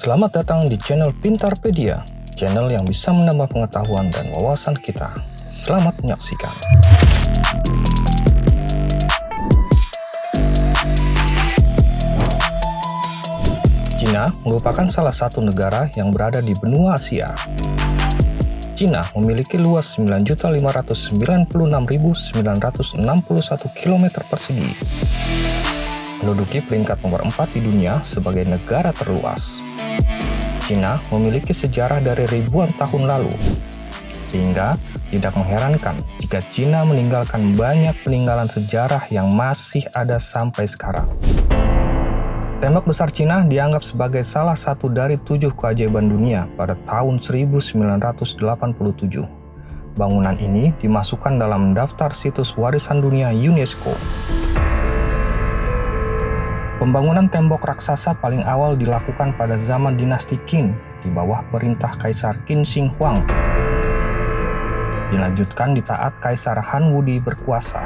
Selamat datang di channel Pintarpedia, channel yang bisa menambah pengetahuan dan wawasan kita. Selamat menyaksikan. Cina merupakan salah satu negara yang berada di benua Asia. Cina memiliki luas 9.596.961 km persegi. Menduduki peringkat nomor 4 di dunia sebagai negara terluas. Cina memiliki sejarah dari ribuan tahun lalu, sehingga tidak mengherankan jika Cina meninggalkan banyak peninggalan sejarah yang masih ada sampai sekarang. Tembok besar Cina dianggap sebagai salah satu dari 7 keajaiban dunia pada tahun 1987. Bangunan ini dimasukkan dalam daftar situs warisan dunia UNESCO. Pembangunan tembok raksasa paling awal dilakukan pada zaman dinasti Qin di bawah perintah Kaisar Qin Shi Huang. Dilanjutkan di saat Kaisar Han Wudi berkuasa.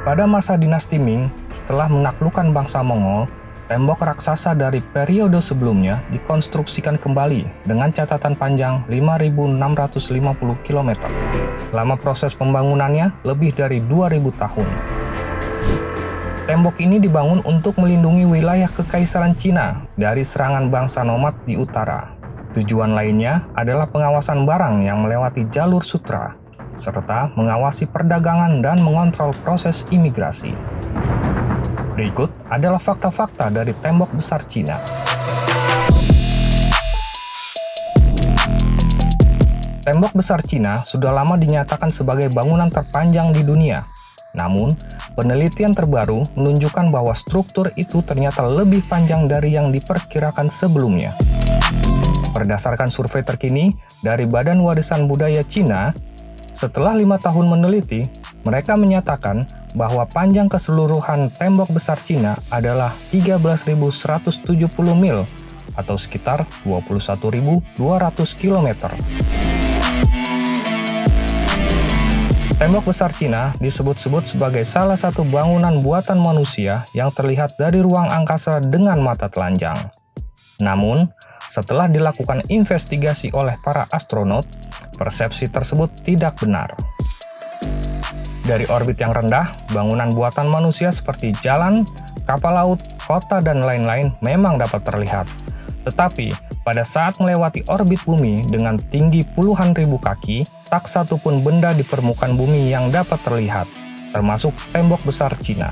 Pada masa dinasti Ming, setelah menaklukkan bangsa Mongol, tembok raksasa dari periode sebelumnya dikonstruksikan kembali dengan catatan panjang 5.650 km. Lama proses pembangunannya lebih dari 2.000 tahun. Tembok ini dibangun untuk melindungi wilayah Kekaisaran Cina dari serangan bangsa nomad di utara. Tujuan lainnya adalah pengawasan barang yang melewati jalur sutra, serta mengawasi perdagangan dan mengontrol proses imigrasi. Berikut adalah fakta-fakta dari tembok besar Cina. Tembok besar Cina sudah lama dinyatakan sebagai bangunan terpanjang di dunia. Namun, penelitian terbaru menunjukkan bahwa struktur itu ternyata lebih panjang dari yang diperkirakan sebelumnya. Berdasarkan survei terkini dari Badan Warisan Budaya Cina, setelah 5 tahun meneliti, mereka menyatakan bahwa panjang keseluruhan tembok besar Cina adalah 13.170 mil atau sekitar 21.200 km. Tembok besar Cina disebut-sebut sebagai salah satu bangunan buatan manusia yang terlihat dari ruang angkasa dengan mata telanjang. Namun, setelah dilakukan investigasi oleh para astronot, persepsi tersebut tidak benar. Dari orbit yang rendah, bangunan buatan manusia seperti jalan, kapal laut, kota, dan lain-lain memang dapat terlihat. Tetapi, pada saat melewati orbit bumi dengan tinggi puluhan ribu kaki, tak satu pun benda di permukaan bumi yang dapat terlihat, termasuk tembok besar Cina.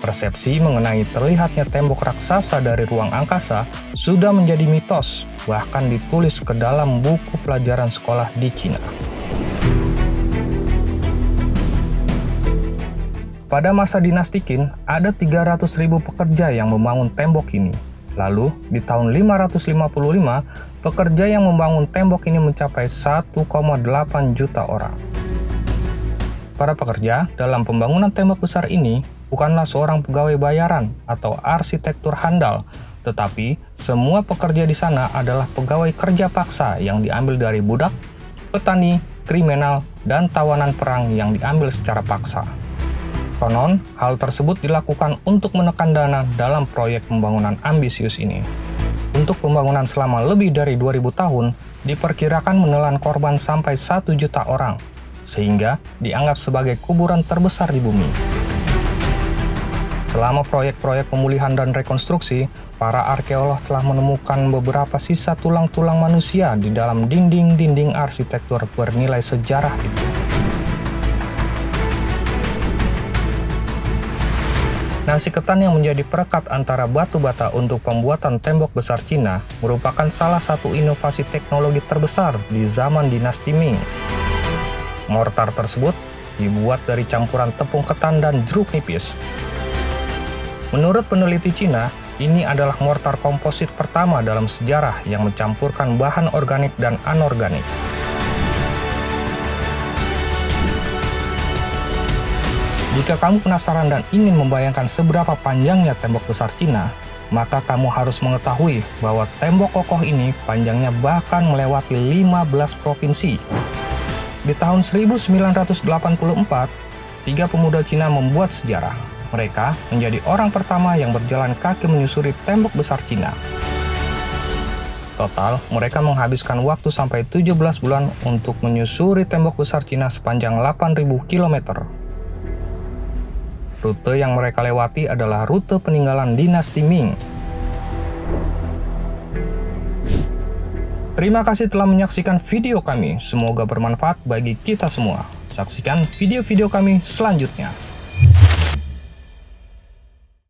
Persepsi mengenai terlihatnya tembok raksasa dari ruang angkasa sudah menjadi mitos, bahkan ditulis ke dalam buku pelajaran sekolah di Cina. Pada masa dinasti Qin, ada 300.000 pekerja yang membangun tembok ini. Lalu, di tahun 555, pekerja yang membangun tembok ini mencapai 1,8 juta orang. Para pekerja dalam pembangunan tembok besar ini bukanlah seorang pegawai bayaran atau arsitektur handal, tetapi semua pekerja di sana adalah pegawai kerja paksa yang diambil dari budak, petani, kriminal, dan tawanan perang yang diambil secara paksa. Konon, hal tersebut dilakukan untuk menekan dana dalam proyek pembangunan ambisius ini. Untuk pembangunan selama lebih dari 2000 tahun, diperkirakan menelan korban sampai 1 juta orang, sehingga dianggap sebagai kuburan terbesar di bumi. Selama proyek-proyek pemulihan dan rekonstruksi, para arkeolog telah menemukan beberapa sisa tulang-tulang manusia di dalam dinding-dinding arsitektur bernilai sejarah itu. Nasi ketan yang menjadi perekat antara batu bata untuk pembuatan tembok besar Cina merupakan salah satu inovasi teknologi terbesar di zaman dinasti Ming. Mortar tersebut dibuat dari campuran tepung ketan dan jeruk nipis. Menurut peneliti Cina, ini adalah mortar komposit pertama dalam sejarah yang mencampurkan bahan organik dan anorganik. Jika kamu penasaran dan ingin membayangkan seberapa panjangnya tembok besar Cina, maka kamu harus mengetahui bahwa tembok kokoh ini panjangnya bahkan melewati 15 provinsi. Di tahun 1984, 3 pemuda Cina membuat sejarah. Mereka menjadi orang pertama yang berjalan kaki menyusuri tembok besar Cina. Total, mereka menghabiskan waktu sampai 17 bulan untuk menyusuri tembok besar Cina sepanjang 8.000 km. Rute yang mereka lewati adalah rute peninggalan dinasti Ming. Terima kasih telah menyaksikan video kami. Semoga bermanfaat bagi kita semua. Saksikan video-video kami selanjutnya.